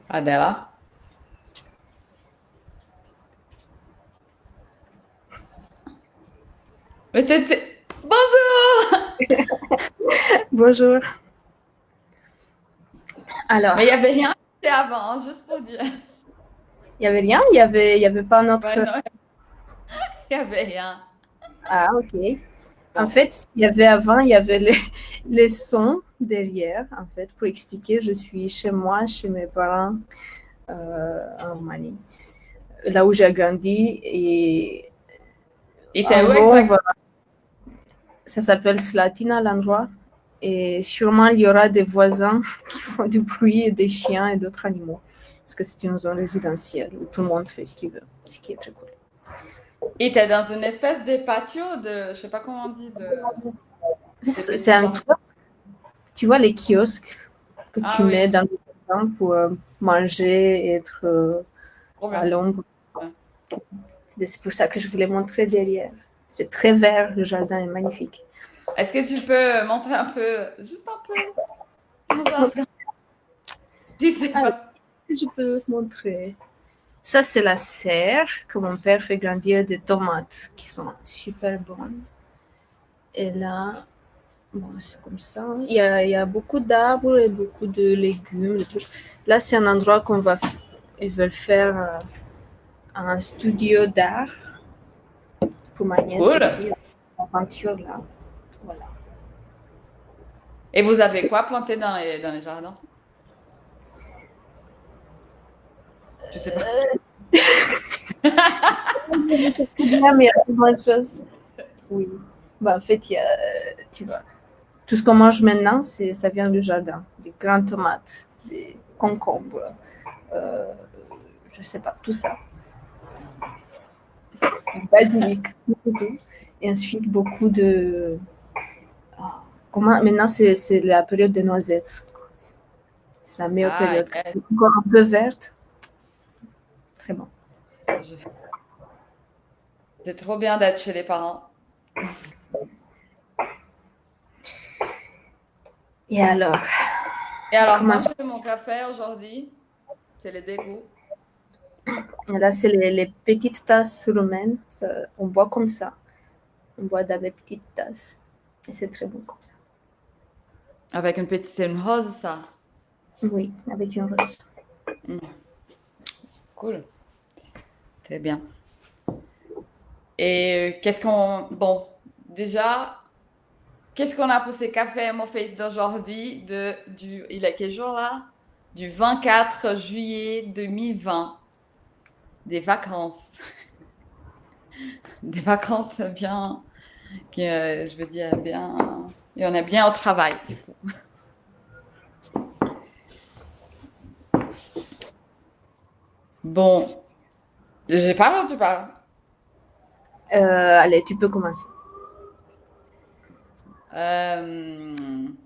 Adela. Bonjour! Bonjour. Alors, Mais il n'y avait rien avant, hein, juste pour dire. il y avait rien? Il y avait pas notre... Ouais, non, il n'y avait rien. Ah, ok. En Bon. fait, il y avait avant, il y avait les sons derrière, en fait, pour expliquer, je suis chez moi, chez mes parents, en Roumanie, là où j'ai grandi. Et Et t'es en où gros, exactement? ça s'appelle Slatina, l'endroit. Et sûrement, il y aura des voisins qui font du bruit, et des chiens et d'autres animaux. Parce que c'est une zone résidentielle où tout le monde fait ce qu'il veut, ce qui est très cool. Et t'es dans une espèce de patio de, je sais pas comment on dit, de C'est petits un jardins. truc, tu vois, les kiosques que Ah tu oui, mets dans le jardin pour manger et être trop à bien. l'ombre. Ouais. C'est pour ça que je voulais montrer derrière. C'est très vert, le jardin est magnifique. Est-ce que tu peux montrer un peu, juste un peu, ton jardin? Tu sais Alors, pas. je peux montrer. Ça, c'est la serre que mon père fait grandir des tomates qui sont super bonnes. Et là, bon, c'est comme ça. Il y a beaucoup d'arbres et beaucoup de légumes. Et tout. Là, c'est un endroit ils veulent faire un studio d'art pour ma nièce Cool. aussi. La peinture là. Voilà. Et vous avez quoi planté dans les jardins? Tu sais pas. Bien, mais il y a tellement de choses. Oui. Bah, en fait, il y a, tu vois, tout ce qu'on mange maintenant, ça vient du jardin. Des grandes tomates, des concombres, euh, je sais pas, tout ça. Du basilic, tout. Et ensuite, beaucoup de. Comment, maintenant, c'est la période des noisettes. C'est la meilleure Ah, période. yes. Encore un peu verte. Très bon. Je- C'est trop bien d'être chez les parents. Et alors, Et alors, comment moi, ça? j'ai mon café aujourd'hui. C'est les dégoûts. Là, c'est les petites tasses roumaines. On boit comme ça. On boit dans des petites tasses. Et c'est très bon comme ça. Avec une petite, c'est une rose, ça. Oui, avec une rose. Mm, cool. Très bien. Et qu'est-ce qu'on... Bon, déjà, qu'est-ce qu'on a pour ces cafés Mo Face d'aujourd'hui il est quel jour là? Du 24 juillet 2020. Des vacances. Des vacances bien... je veux dire bien... Et on est bien au travail. Bon, je parle ou tu parles? Allez, tu peux commencer.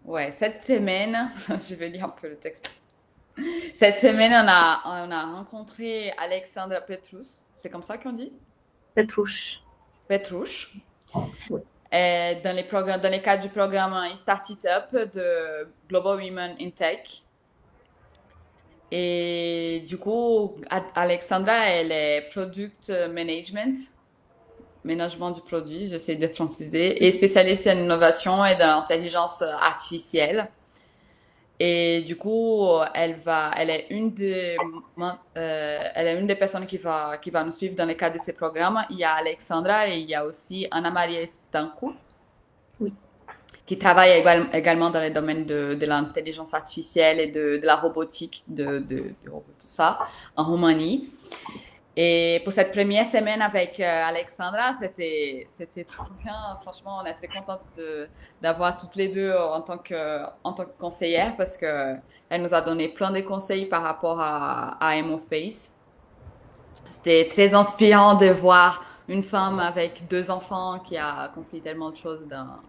Ouais, cette semaine, je vais lire un peu le texte. Cette semaine, on a rencontré Alexandra Petrus. C'est comme ça qu'on dit? Petrouche. Petrouche. Oui. Dans les cadres du programme Start It Up de Global Women in Tech. Et du coup, Alexandra, elle est Product Management, management du produit, j'essaie de franciser, et spécialiste en innovation et dans l'intelligence artificielle. Et du coup, elle est une des personnes qui va nous suivre dans le cadre de ces programmes. Il y a Alexandra et il y a aussi Anna Maria Stancu, Oui. qui travaille également dans les domaines de l'intelligence artificielle et de la robotique, de tout ça, en Roumanie. Et pour cette première semaine avec Alexandra, c'était trop bien. Franchement, on est très contente d'avoir toutes les deux en tant que conseillère parce que elle nous a donné plein de conseils par rapport à MoFace. C'était très inspirant de voir une femme avec 2 enfants qui a accompli tellement de choses dans,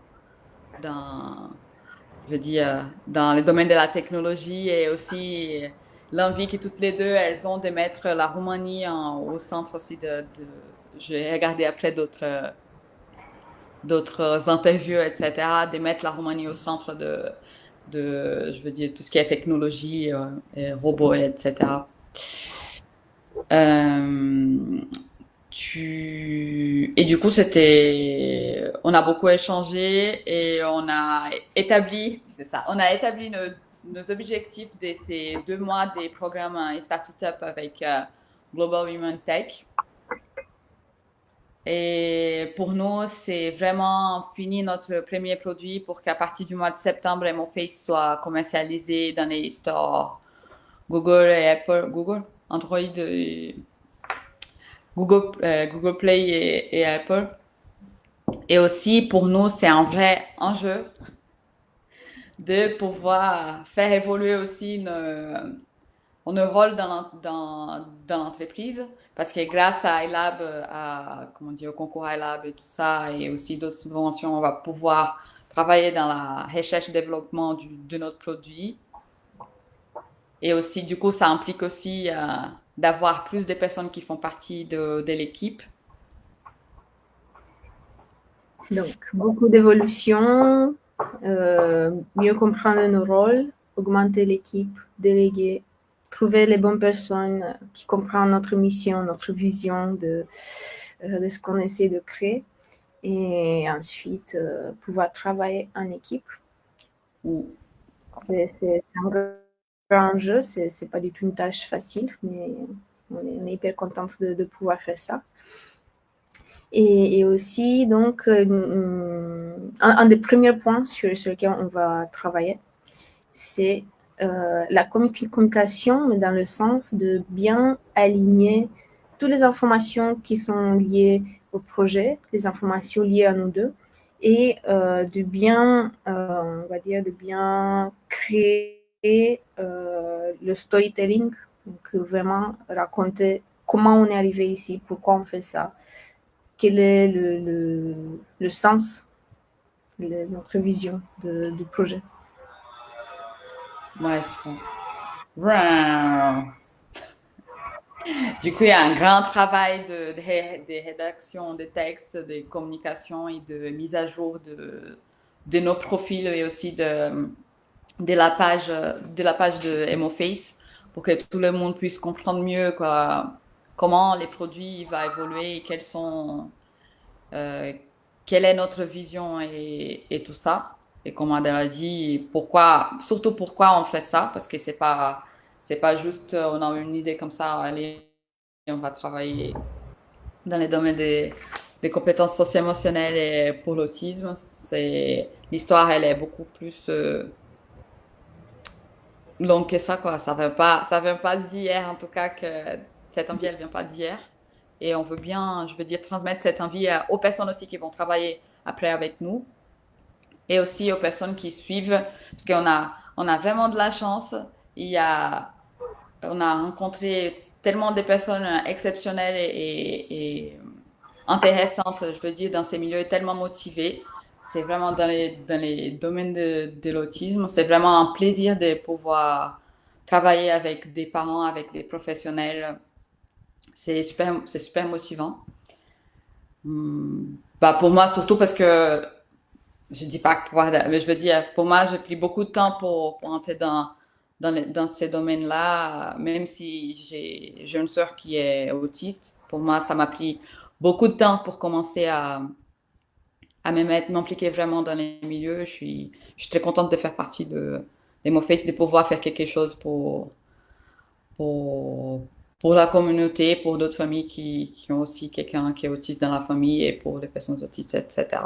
je veux dire, dans le domaine de la technologie et aussi l'envie que toutes les deux, elles ont de mettre la Roumanie au centre aussi j'ai regardé après d'autres interviews, etc., de mettre la Roumanie au centre je veux dire, tout ce qui est technologie, et robots, etc. Euh, Et du coup, on a beaucoup échangé et on a établi nos objectifs de ces 2 mois des programmes et start-up avec Global Women Tech. Et pour nous, c'est vraiment fini notre premier produit pour qu'à partir du mois de septembre, MoFace soit commercialisé dans les stores Google et Apple, Google, Android et Google Play et Apple. Et aussi, pour nous, c'est un vrai enjeu de pouvoir faire évoluer aussi nos rôles dans l'entreprise. Parce que grâce à iLab, comment dire, au concours iLab et tout ça, et aussi d'autres subventions, on va pouvoir travailler dans la recherche et développement de notre produit. Et aussi, du coup, ça implique aussi d'avoir plus de personnes qui font partie de l'équipe. Donc, beaucoup d'évolution, mieux comprendre nos rôles, augmenter l'équipe, déléguer, trouver les bonnes personnes qui comprennent notre mission, notre vision de ce qu'on essaie de créer. Et ensuite, pouvoir travailler en équipe. C'est un grand enjeu, c'est pas du tout une tâche facile, mais on est hyper contente de pouvoir faire ça. Et aussi, donc, un des premiers points sur lesquels on va travailler, c'est la communication, mais dans le sens de bien aligner toutes les informations qui sont liées au projet, les informations liées à nous deux, et de bien, on va dire, de bien créer le storytelling, donc vraiment raconter comment on est arrivé ici, pourquoi on fait ça, quel est le sens, notre vision du projet. Ouais, du coup, il y a un grand travail de rédaction de textes, de communication et de mise à jour de nos profils et aussi de la page de MoFace pour que tout le monde puisse comprendre mieux comment les produits vont évoluer et quelle est notre vision et tout ça. Et comme Adèle a dit, surtout pourquoi on fait ça, parce que c'est pas juste on a une idée comme ça, allez, on va travailler dans les domaines des compétences socio-émotionnelles et pour l'autisme. L'histoire, elle est beaucoup plus longue que ça, quoi. Ça vient pas d'hier, en tout cas, que cette envie, elle vient pas d'hier. Et on veut bien, je veux dire, transmettre cette envie aux personnes aussi qui vont travailler après avec nous et aussi aux personnes qui suivent, parce on a vraiment de la chance. On a rencontré tellement de personnes exceptionnelles et intéressantes, je veux dire, dans ces milieux, tellement motivées. C'est vraiment dans les domaines de l'autisme. C'est vraiment un plaisir de pouvoir travailler avec des parents, avec des professionnels. C'est super motivant. Bah pour moi, surtout parce que je dis pas que mais je veux dire, pour moi, j'ai pris beaucoup de temps pour entrer dans ces domaines-là, même si j'ai une sœur qui est autiste. Pour moi, ça m'a pris beaucoup de temps pour commencer m'impliquer vraiment dans les milieux. Je suis très contente de faire partie de MoFace, de pouvoir faire quelque chose pour, pour la communauté, pour d'autres familles qui ont aussi quelqu'un qui est autiste dans la famille et pour les personnes autistes, etc.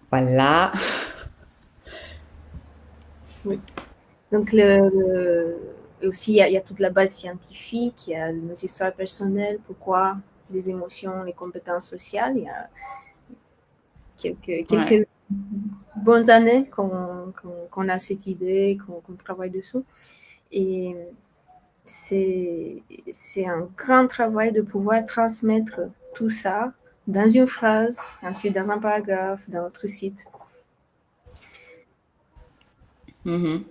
Voilà. Oui. Donc, aussi, il y a toute la base scientifique, il y a nos histoires personnelles, pourquoi les émotions, les compétences sociales. Il y a quelques Ouais. bonnes années qu'on a cette idée, qu'on travaille dessous. Et c'est un grand travail de pouvoir transmettre tout ça dans une phrase, ensuite dans un paragraphe, dans notre site. Mhm.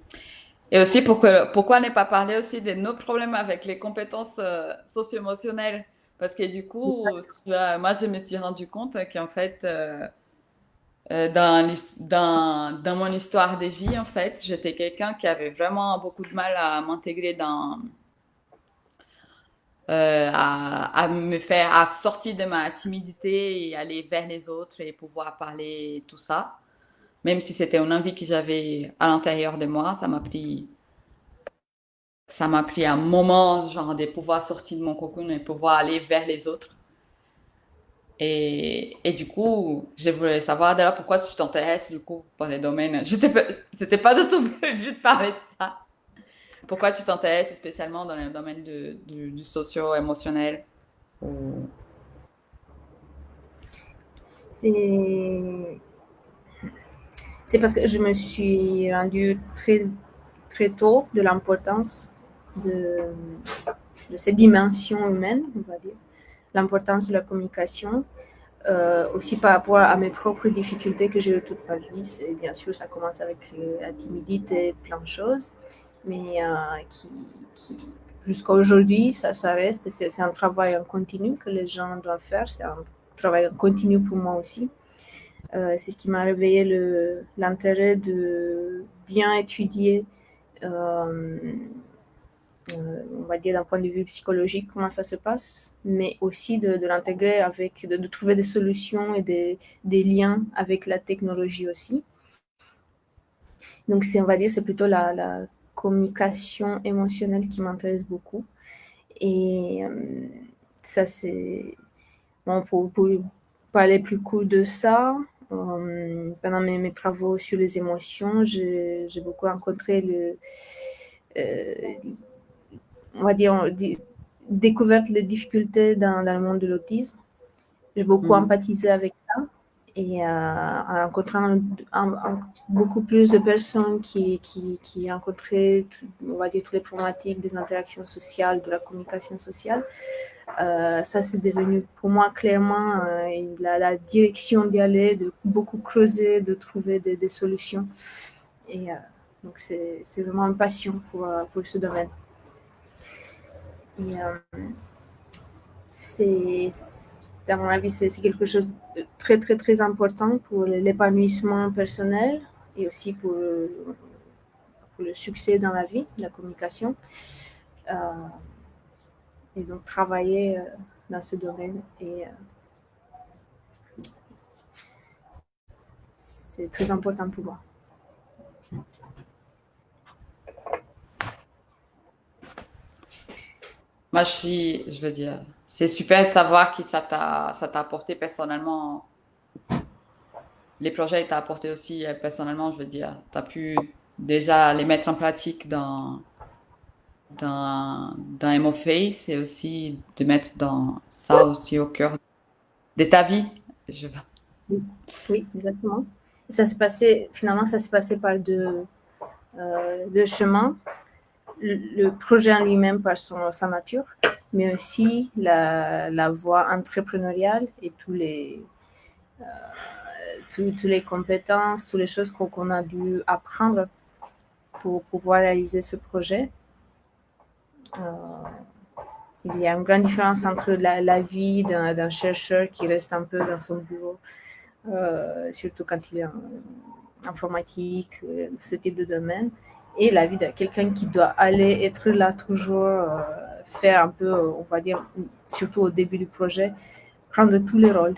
Et aussi, pourquoi ne pas parler aussi de nos problèmes avec les compétences socio-émotionnelles? Parce que du coup, moi, je me suis rendu compte qu'en fait, dans mon histoire de vie, en fait, j'étais quelqu'un qui avait vraiment beaucoup de mal à m'intégrer à me faire, à sortir de ma timidité et aller vers les autres et pouvoir parler tout ça. Même si c'était une envie que j'avais à l'intérieur de moi, ça m'a pris un moment, genre, de pouvoir sortir de mon cocoon et pouvoir aller vers les autres. Et du coup, je voulais savoir d'ailleurs pourquoi tu t'intéresses du coup pour les domaines. C'était pas du tout prévu de parler de ça. Pourquoi tu t'intéresses spécialement dans le domaine du socio-émotionnel ou... C'est c'est parce que je me suis rendue très, très tôt de l'importance de, de cette dimension humaine, on va dire, l'importance de la communication, aussi par rapport à mes propres difficultés que j'ai eues toute ma vie. Bien sûr, ça commence avec la timidité, plein de choses, mais qui jusqu'à aujourd'hui, ça reste, c'est un travail en continu que les gens doivent faire, c'est un travail en continu pour moi aussi. C'est ce qui m'a réveillé l'intérêt de bien étudier, on va dire d'un point de vue psychologique, comment ça se passe, mais aussi de l'intégrer avec, de trouver des solutions et des liens avec la technologie aussi. Donc, on va dire, c'est plutôt la communication émotionnelle qui m'intéresse beaucoup. Et ça, c'est bon, pour parler plus court de ça, pendant mes travaux sur les émotions, j'ai beaucoup rencontré on va dire, découvert les difficultés dans le monde de l'autisme. J'ai beaucoup Mhm. empathisé avec ça et en rencontrant beaucoup plus de personnes qui rencontraient, on va dire, toutes les problématiques des interactions sociales, de la communication sociale. Ça, c'est devenu pour moi clairement la direction d'y aller, de beaucoup creuser, de trouver des solutions. Et donc, c'est vraiment une passion pour ce domaine. Et c'est, à mon avis, c'est quelque chose de très, très, très important pour l'épanouissement personnel et aussi pour le succès dans la vie, la communication. Euh, et donc, travailler dans ce domaine c'est très important pour moi. Moi, je veux dire, c'est super de savoir que ça t'a apporté personnellement, les projets t'a apporté aussi personnellement, je veux dire, tu as pu déjà les mettre en pratique dans MoFace et aussi de mettre ça aussi au cœur de ta vie. Je... Oui, oui, exactement. Ça s'est passé, finalement, ça s'est passé par deux chemins. Le projet en lui-même par sa nature, mais aussi la voie entrepreneuriale et toutes les compétences, toutes les choses qu'on a dû apprendre pour pouvoir réaliser ce projet. Il y a une grande différence entre la vie d'un chercheur qui reste un peu dans son bureau, surtout quand il est en informatique, ce type de domaine, et la vie de quelqu'un qui doit aller être là toujours, faire un peu, on va dire, surtout au début du projet, prendre tous les rôles.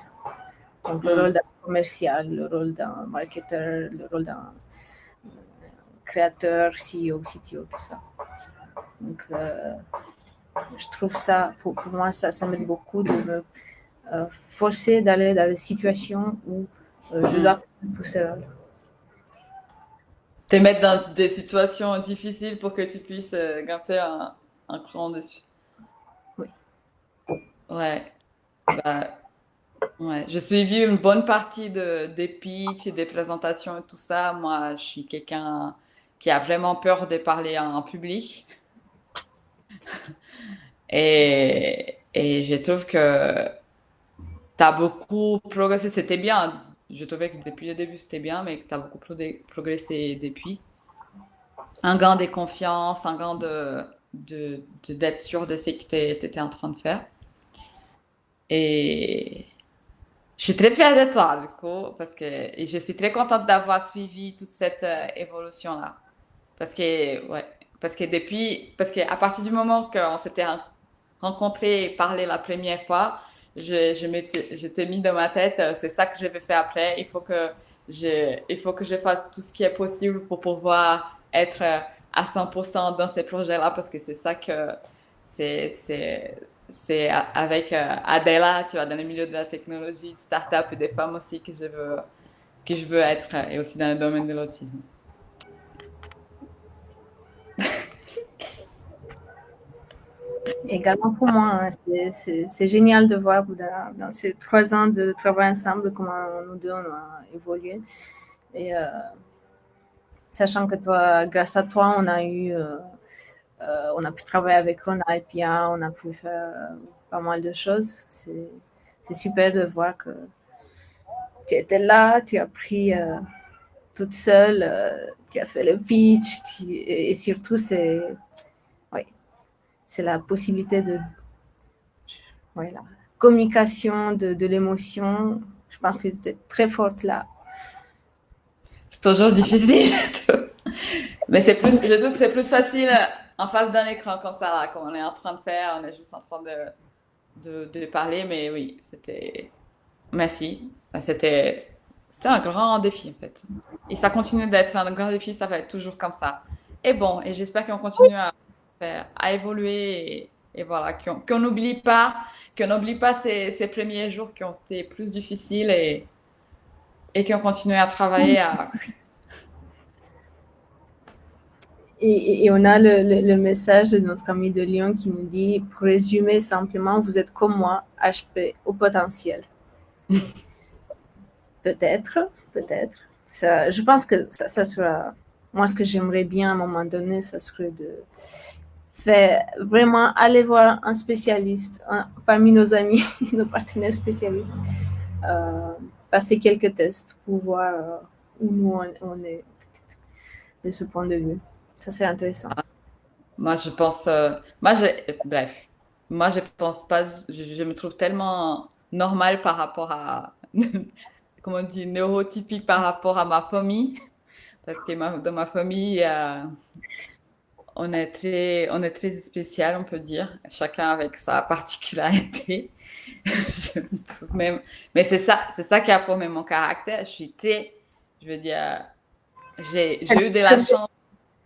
Donc le rôle d'un commercial, le rôle d'un marketeur, le rôle d'un créateur, CEO, CTO, tout ça. Donc je trouve ça, pour moi, ça m'aide beaucoup de me forcer d'aller dans des situations où je dois prendre tous ces rôles. Te mettre dans des situations difficiles pour que tu puisses grimper un cran dessus. Oui. Ouais, bah, ouais. Je suivi une bonne partie des pitchs et des présentations et tout ça. Moi, je suis quelqu'un qui a vraiment peur de parler en public. Et je trouve que tu as beaucoup progressé. C'était bien. Je trouvais que depuis le début, c'était bien, mais que tu as beaucoup progressé depuis. Un gain de confiance, un gain d'être sûr de ce que tu étais en train de faire. Et je suis très fière de toi, du coup, parce que et je suis très contente d'avoir suivi toute cette évolution-là. Parce que, ouais, parce que à partir du moment qu'on s'était rencontrés et parlé la première fois, je t'ai mis dans ma tête, c'est ça que je vais faire après. Il faut que je fasse tout ce qui est possible pour pouvoir être à 100% dans ces projets-là, parce que c'est ça que c'est, c'est, avec Adela, tu vois, dans le milieu de la technologie, de start-up et des femmes aussi que je veux être, et aussi dans le domaine de l'autisme. Également pour moi, hein, c'est génial de voir dans ces 3 ans de travail ensemble comment nous deux on a évolué. Et sachant que toi, grâce à toi, on a pu travailler avec Rona et Pia, on a pu faire pas mal de choses. C'est super de voir que tu étais là, tu as pris toute seule, tu as fait le pitch, et surtout, ouais, c'est la possibilité de ouais, la communication, de l'émotion. Je pense que tu es très forte là. C'est toujours difficile, je trouve. Mais c'est plus, je trouve que c'est plus facile en face d'un écran comme ça, là, comme on est en train de faire, on est juste en train de parler, mais oui, c'était, merci. C'était un grand défi, en fait. Et ça continue d'être un grand défi, ça va être toujours comme ça. Et bon, et j'espère qu'on continue à évoluer et voilà, qu'on n'oublie pas ces premiers jours qui ont été plus difficiles et qu'on continue à travailler à, Et on a le message de notre ami de Lyon qui nous dit, pour résumer simplement, vous êtes comme moi, HP au potentiel. Peut-être, peut-être. Ça, je pense que ça sera. Moi, ce que j'aimerais bien à un moment donné, ça serait de faire vraiment aller voir un spécialiste parmi nos amis, nos partenaires spécialistes, euh, passer quelques tests pour voir où nous on est de ce point de vue. Ça serait intéressant. moi, je pense, bref, moi, je pense pas, je me trouve tellement normale par rapport à, comment on dit, neurotypique par rapport à ma famille, parce que dans ma famille, on est très spécial, on peut dire, chacun avec sa particularité. Je me trouve même, mais c'est ça qui a formé mon caractère. Je veux dire, j'ai eu de la chance,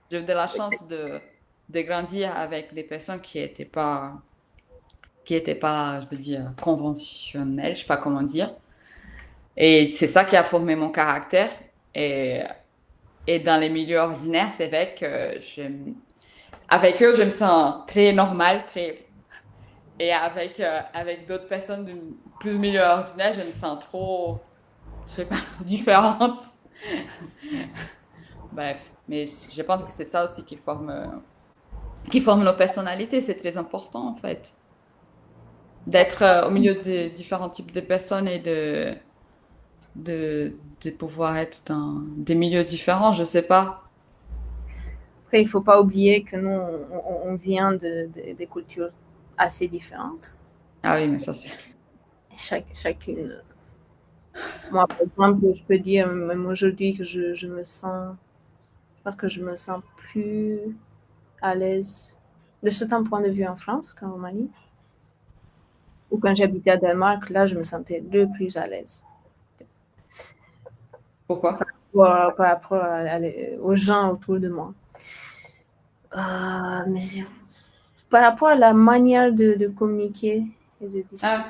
j'ai eu de la chance de grandir avec des personnes qui étaient pas, je veux dire, conventionnelles, je sais pas comment dire. Et c'est ça qui a formé mon caractère. Et, et dans les milieux ordinaires, c'est vrai que avec eux, je me sens très normale, très, et avec d'autres personnes du plus milieu ordinaire, je me sens trop, je sais pas, différente. Bref, mais je pense que c'est ça aussi qui forme nos personnalités. C'est très important, en fait, d'être au milieu de différents types de personnes et de pouvoir être dans des milieux différents, je sais pas. Après, il ne faut pas oublier que nous, on vient des cultures assez différentes. Ah oui, mais ça c'est. Chacune. Moi, par exemple, je peux dire, même aujourd'hui, que je me sens. Je pense que je me sens plus à l'aise de certains points de vue en France qu'en Roumanie. Ou quand j'habitais à Danemark, là, je me sentais le plus à l'aise. Pourquoi? Par rapport aux gens autour de moi. Mais par rapport à la manière de communiquer et de discuter. Ah,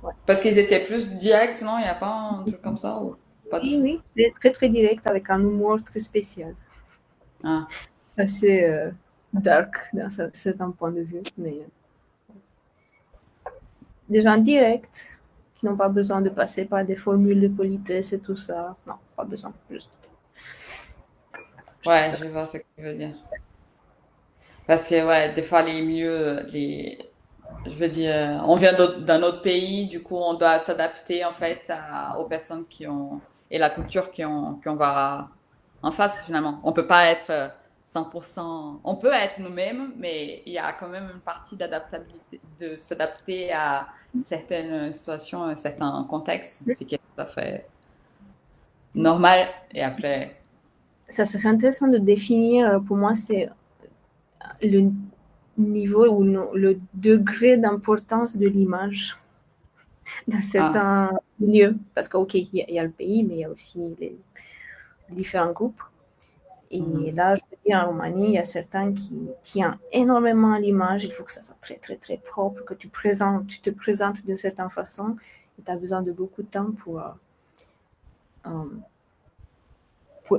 Ouais. parce qu'ils étaient plus directs, non? Il n'y a pas un truc comme ça ou pas du Oui, tout? oui, très, très, très direct avec un humour très spécial. Ah, Assez dark d'un certain point de vue, mais des gens directs qui n'ont pas besoin de passer par des formules de politesse et tout ça. Non, pas besoin. Juste ouais, je vois ce que tu veux dire. Parce que, ouais, des fois, les milieux, je veux dire, on vient d'un autre pays, du coup, on doit s'adapter, en fait, aux personnes et la culture qu'on va en face, finalement. On peut pas être 100%, on peut être nous-mêmes, mais il y a quand même une partie d'adaptabilité, de s'adapter à certaines situations, à certains contextes, ce qui est tout à fait normal. Et après, Ça serait intéressant de définir, pour moi, c'est le niveau ou le degré d'importance de l'image dans ah, certains milieux. Parce que, OK, il y a le pays, mais il y a aussi les différents groupes. Et mhm, là, je veux dire, en Roumanie, il y a certains qui tiennent énormément à l'image. Il faut que ça soit très, très, très propre, que tu te présentes d'une certaine façon. Et tu as besoin de beaucoup de temps pour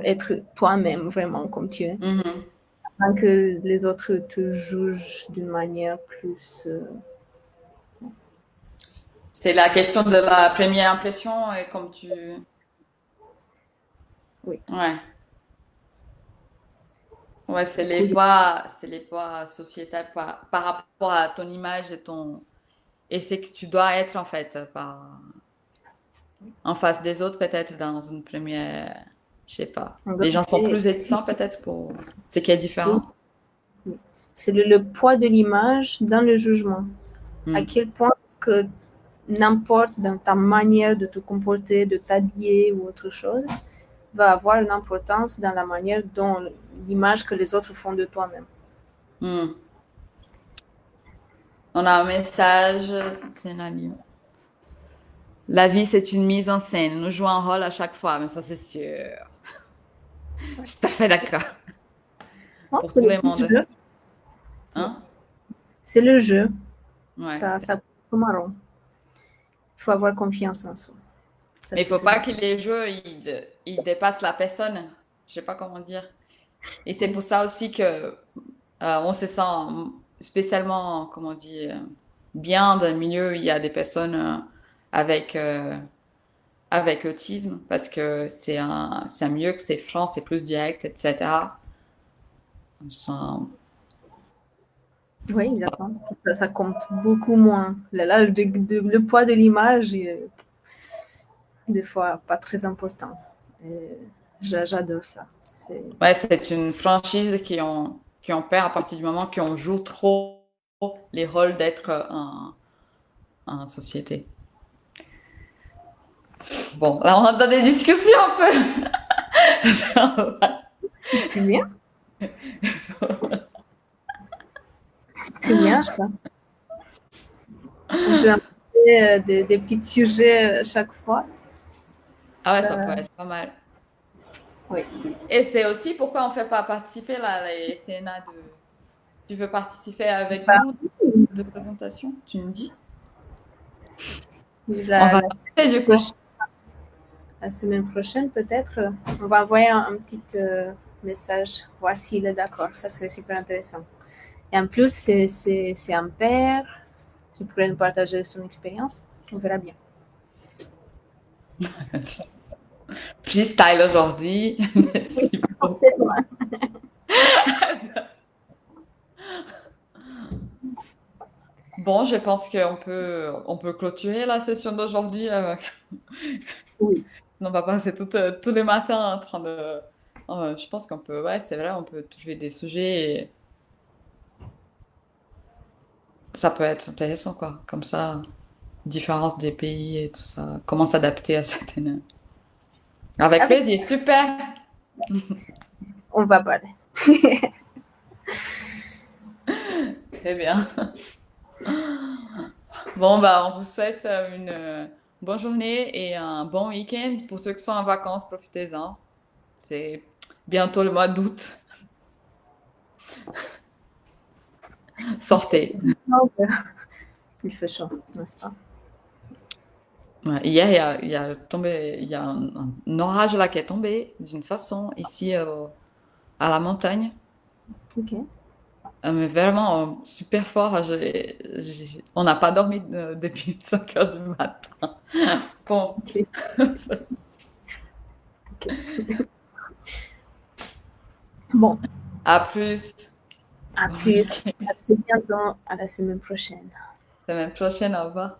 être toi-même, vraiment, comme tu es. mhm. Avant que les autres te jugent d'une manière plus... C'est la question de la première impression et comme tu... oui, Ouais. Ouais, beaucoup de... c'est les poids sociétals par rapport à ton image et c'est que tu dois être en fait en face des autres peut-être dans une première, je sais pas. Les gens sont plus réticents peut-être pour ce qui est Oui, différent. oui. C'est le poids de l'image dans le jugement. À Hmm. quel point est-ce que n'importe dans ta manière de te comporter, de t'habiller ou autre chose, va avoir une importance dans la manière dont l'image que les autres font de toi-même. Hmm. On a un message, c'est la Lyon. La vie, c'est une mise en scène. Nous jouons un rôle à chaque fois, mais ça, c'est sûr. Je suis tout à fait d'accord. Oh, Pour c'est tout le le petit monde. jeu. Oui. Hein? C'est le jeu. Ouais. Ça peut marrant. Il faut avoir confiance en soi. Ça, Mais il c'est faut très pas important. que les jeux, ils dépassent la personne. Je sais pas comment dire. Et c'est pour ça aussi que on se sent spécialement, comment dire, bien dans le milieu où il y a des personnes avec avec autisme parce que c'est un milieu que c'est franc, c'est plus direct, etc. On sent- Oui, exactement. Ça compte beaucoup moins. Là, le poids de l'image est des fois pas très important. Et j'adore ça. C'est Ouais, c'est une franchise qui ont perd à partir du moment qu'on joue trop les rôles d'être en société. Bon, là on rentre dans des discussions un peu. c'est très bien. C'est très bien, je pense. On peut inventer des petits sujets chaque fois. Ah ouais, ça peut Ça, être pas mal. oui. Et c'est aussi pourquoi on fait pas participer là, les CNA de... Tu veux participer avec Bah, nous de présentation? Tu me dis? On la, va la, passer du coup. prochaine, la semaine prochaine, peut-être, on va envoyer un petit message, voir s'il est d'accord. Ça serait super intéressant. Et en plus, c'est un père qui pourrait nous partager son expérience. On verra bien. Freestyle aujourd'hui. Oui, Merci beaucoup. Bon, je pense on peut clôturer la session d'aujourd'hui. oui. On va passer tous les matins en train de... je pense qu'on peut, ouais, c'est vrai, on peut toucher des sujets et ça peut être intéressant, quoi. Comme ça, différence des pays et tout ça. Comment s'adapter à certaines... Avec Avec, plaisir, super. on va parler. Très bien. Bon, bah, on vous souhaite une bonne journée et un bon week-end. Pour ceux qui sont en vacances, profitez-en. C'est bientôt le mois d'août. Sortez. Il fait chaud, n'est-ce pas? Ouais, hier, il y a tombé, il y a un orage là qui est tombé d'une façon ici à la montagne. Ok. Mais vraiment super fort. On n'a pas dormi depuis 5 heures du matin. Bon, Ok. Ok. Bon, à plus. À plus. Ok. À très bientôt. À la semaine prochaine. Semaine prochaine, au revoir.